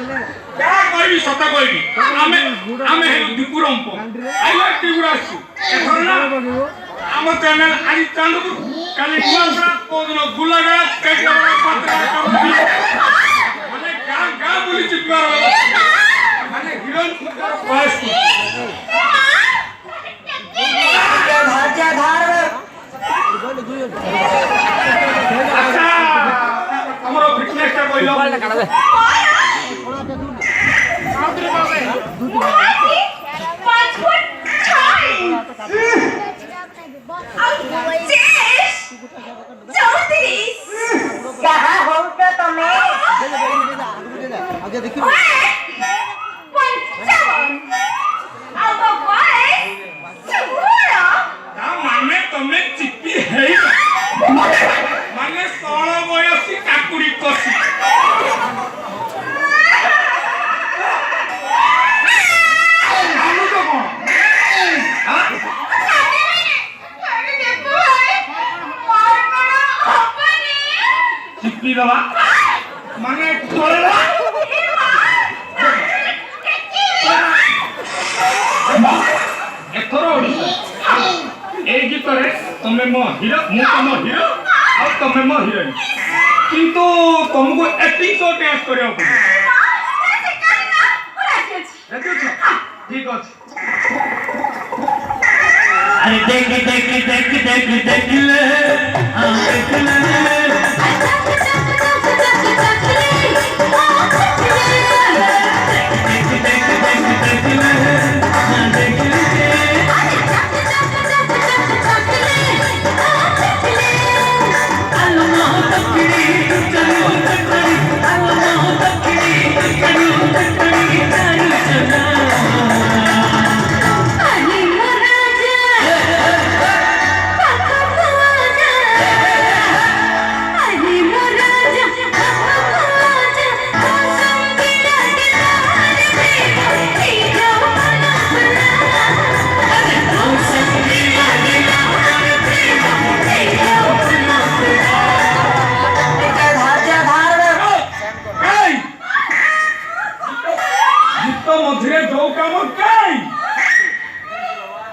क्या कहबी सता कहबी आमे आमे हे दीपुरंप आई लाइक त्रिपुरास एथरना आम चैनल आज चांदपुर काली गुआसरा कोदिन गुलागा केकरा पत्रा करूची माने गां गां बोली चितबार माने हिरोइन बस भाज्या धार अच्छा हमरो फिटनेस का कोइलो 5 फुट 6 कहाँ हो तो तुम्हें आगे देखिए 7 out of 5 seguro ता माने तुमने चिप्पी है माने 16 बयसी काकुड़ी कसी चिप्पी दवा माने तोला एथरो ए गीतरे तमे मो हीरो मु तम हीरो आ तमे मो हीरोइन किंतु तुमको एक्टिंग तो टेस्ट करियो पड़े ठीक अछि अरे देख ले हम देख ले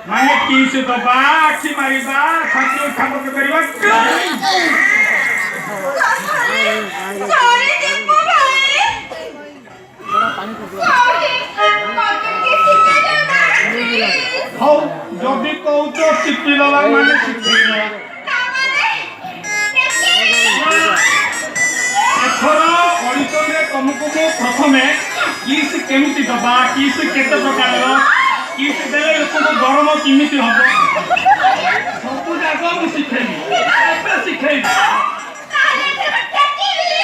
माने किस तो बाखी मारी बा खाती खाबो के करिवा सॉरी दीपू भाई हो जदी कहू तो चिप्पी लला माने चिप्पी एथरा ऑडिशन रे तुमको मो प्रथमे किस केमिति दबा किस केते प्रकार किस देले लोक गरम किमिति हबो सब जागा मु सिखेबी पे सिखेबी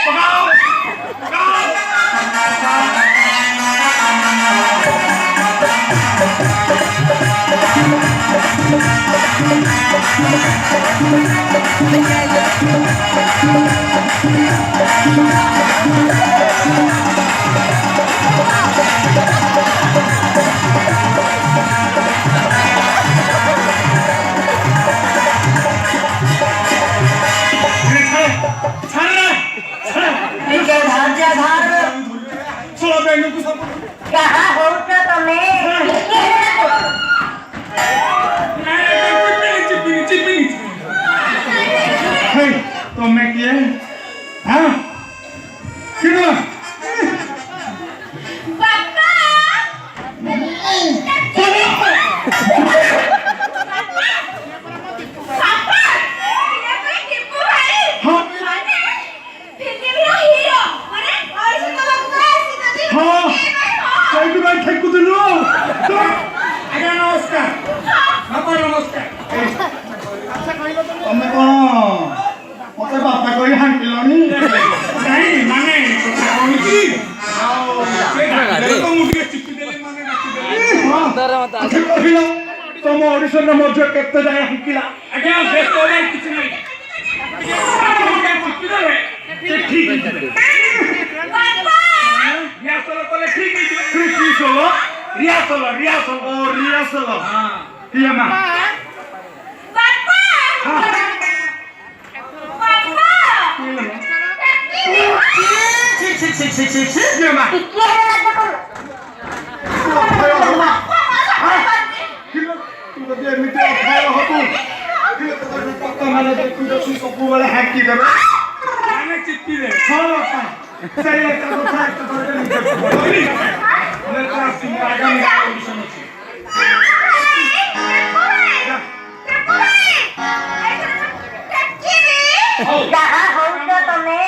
पकाओ पकाओ कहाँ हो तो तुम्हें तो मैं किए हाँ क्यों पापा पापा ये कोई दीपू भाई हाँ माने फिल्म में हीरो माने और सुनो लगता है सीधा हाँ कोई भाई ठेकु दिलो तो आज्ञा नमस्कार बापा नमस्कार तमे कोन मते बापा कोई हांकिलोनी नहीं माने कोन की आओ तो मुझे चिट्ठी देले माने डाकी देले कहिलो तम ऑडिशन रे मध्य केते जाय हांकिला आज्ञा बेस्ट होय किछ नहीं चिट्ठी देले ठीक है पापा रिहर्सल कले ठीक है ठीक हो रिहर्सल ओ रिहर्सल हां ठीक है मां पापा पापा ठीक ଝିଅ ମା ଟିକେ ହେଲା ତ ତୁ ଯଦି ଏମିତି ଅଭୟ ହବୁ ମାନେ ଦେଖୁଛୁ ସବୁବେଳେ ହାଙ୍କି ଦେବେ ମାନେ ଚିପିବେ ହଁ ବାପା ସେଇ ଏକା କଥା ଏକା ଆଗାମୀ ଅଡିସନ ଅଛି ଯାହା ହଉଛ ତମେ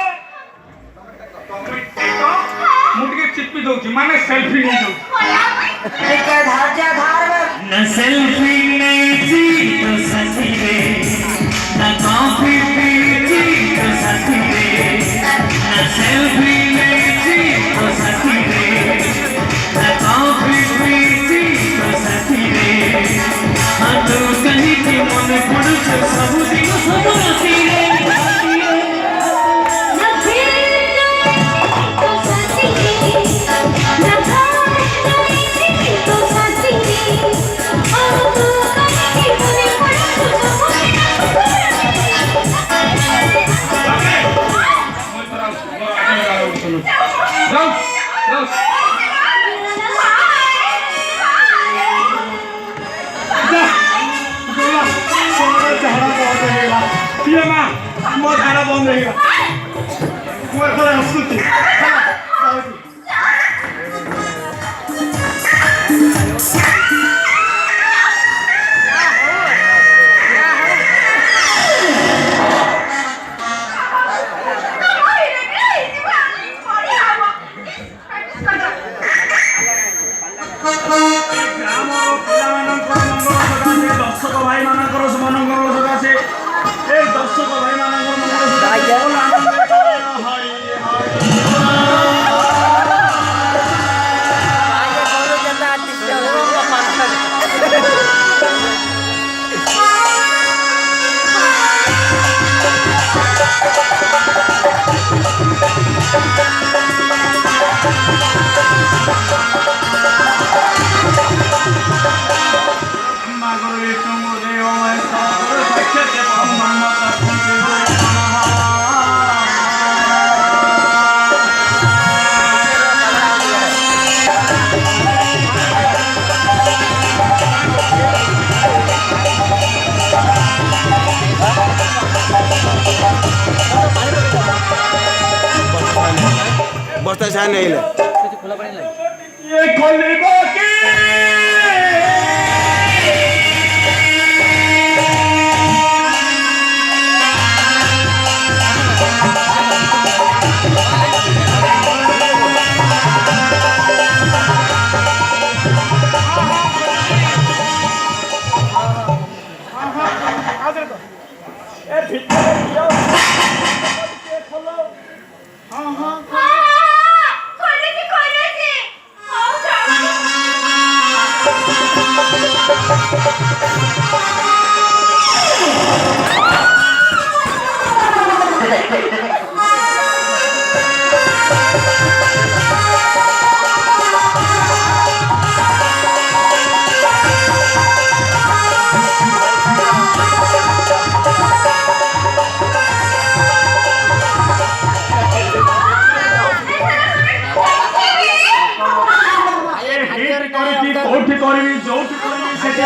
ମୁଁ ଟିକେ ଚିପି ଦଉଛି ମାନେ ସେଲ୍ଫି ନେଇଯାଉଛି ଟିକେ ଧୈର୍ଯ୍ୟ ଧର न सेल्फी लेती तो साथी रे न कॉफी पीती तो साथी रे न सेल्फी लेती तो साथी रे न कॉफी पीती तो साथी रे हाँ तो कहीं के मन पड़ू सब दिन सब राती रे ଝିଅ ମା ମୋ ଝାଡ଼ା ବନ୍ଦ ହେଇଗଲା ମୁଁ ଏଥର ଆସୁଛି ଦର୍ଶକ ଭାଇମାନଙ୍କର ମନୋବଳ ସକାଶେ ଏ ଦର୍ଶକ ଭାଇମାନଙ୍କର ମନୋବଳ ସକାଶେ बस्ता छा नहीं ले ये खोलिबो की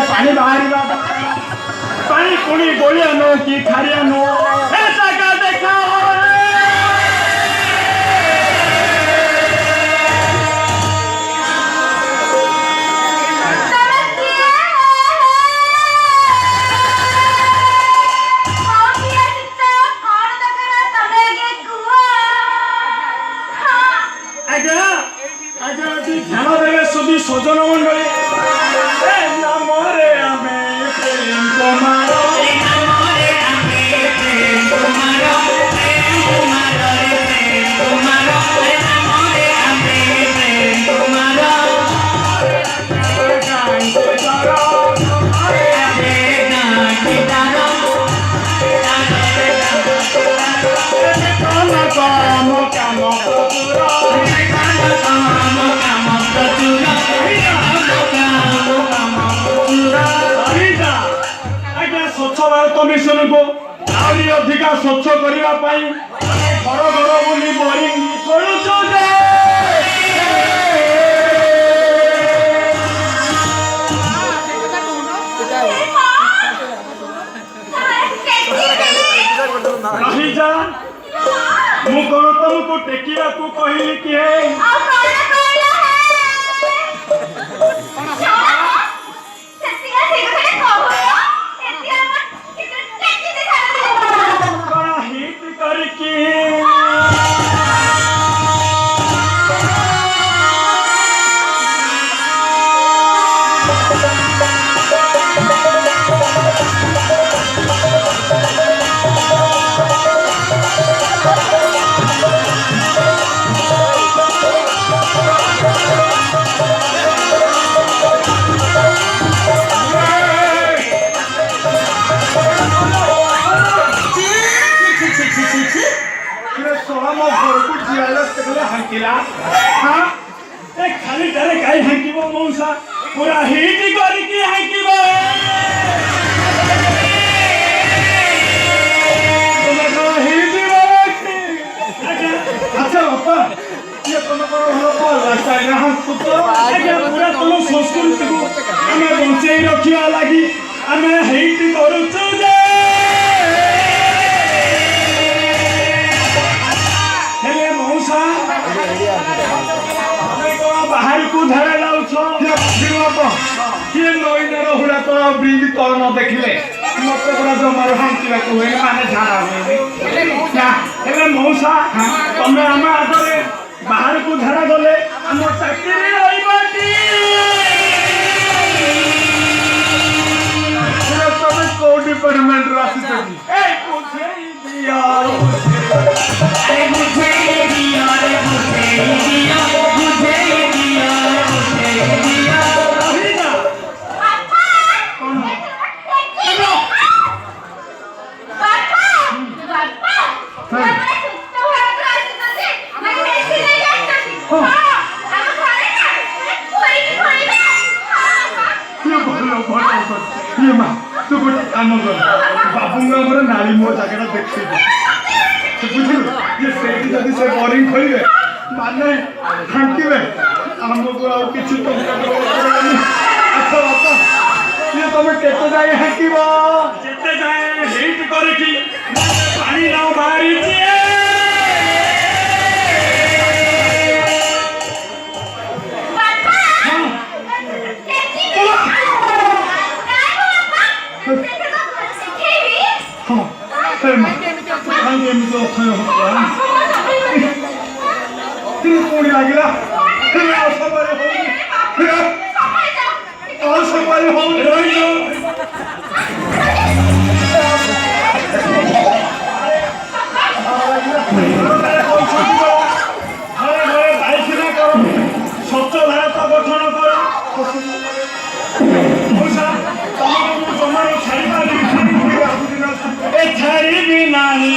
पानी बाहर पानी कोणी गोलिया नो कि खारिया नो ऐसा का देखा ध्यान देवे सुधी सजन मंडली स्वच्छ भारत मिशन को अधिका स्वच्छ करने ଘର ଘର ବୁଲି ବୋରିଂ କରୁଛୁ ଯେ ରହିଯା ମୁଁ କଣ ତମକୁ ଟେକିବାକୁ କହିଲି କି ହେ କଣ ହିଟ୍ କରିକି ମୋ ଘରକୁ ଯିଆଲେ ସେତେବେଳେ ହାଙ୍କିଲା ହଁ ଏ ଖାଲିଟାରେ କାହିଁ ହାଙ୍କିବ ମଉସା ପୁରା ହିଟ୍ କରିକି ହାଙ୍କିବ ତମେ କଣ ହେଇଯିବ ଆଚ୍ଛା ବାପା ଇଏ ତମେ କଣ ଭଲ ରାସ୍ତାରେ ହାଙ୍କୁଛ ଆଜ୍ଞା ପୁରା ତମ ସଂସ୍କୃତିକୁ ଆମେ ବଞ୍ଚେଇ ରଖିବା ଲାଗି ଆମେ ହିଟ୍ କରୁଛୁ ଯେ ବାହାରକୁ ଧାରା ଯାଉଛ କିଏ ନଈନାର ହୁଡ଼ା ତ ବ୍ରିଜ ତଳ ନ ଦେଖିଲେ ମତେ ପୁରା ଜମାରୁ ହାଙ୍କିବାକୁ ହୁଏନି ମାନେ ଝାଡ଼ା ହୁଏନି ହେଲେ ମଉସା ତମେ ଆମ ଆଗରେ ବାହାରକୁ ଧାରା ଗଲେ ଆମ ଚାକିରି ରହିବ ତମେ କୋଉ ଡିପାର୍ଟମେଣ୍ଟରୁ ଆସିଛ ତୁ ଗୋଟେ କାମ କର ବାବୁଙ୍କ ଆମର ନାଳି ମୋ ଜାଗାଟା ଦେଖେଇବୁ ବୁଝିଲୁ ଯେ ସେଇଠି ଯଦି ସେ ବୋରିଂ ଖୋଲିବେ ମାନେ ହାଙ୍କିବେ ଆମକୁ ଆଉ କିଛି ଟଙ୍କା ଆଚ୍ଛା ବାପା ଇଏ ତମେ କେତେ ଯାଏ ହାଙ୍କିବ ଯେତେ ଯାଏ ହିଟ୍ କରିକି ପାଣି ନ ବାହାରିଛି ଏମିତି ଅଥୟ ପୁଣି ଲାଗିଲା ଅସମୟ ହଉନି ଅସମୟ ହଉନି ରହିଲ ଘରେ ଘରେ ପାଇଖାନା କର ସ୍ୱଚ୍ଛ ଭାରତ ଗଠନ କର ତମକୁ ଜମାରୁ ଛାଡ଼ିବି ନାହିଁ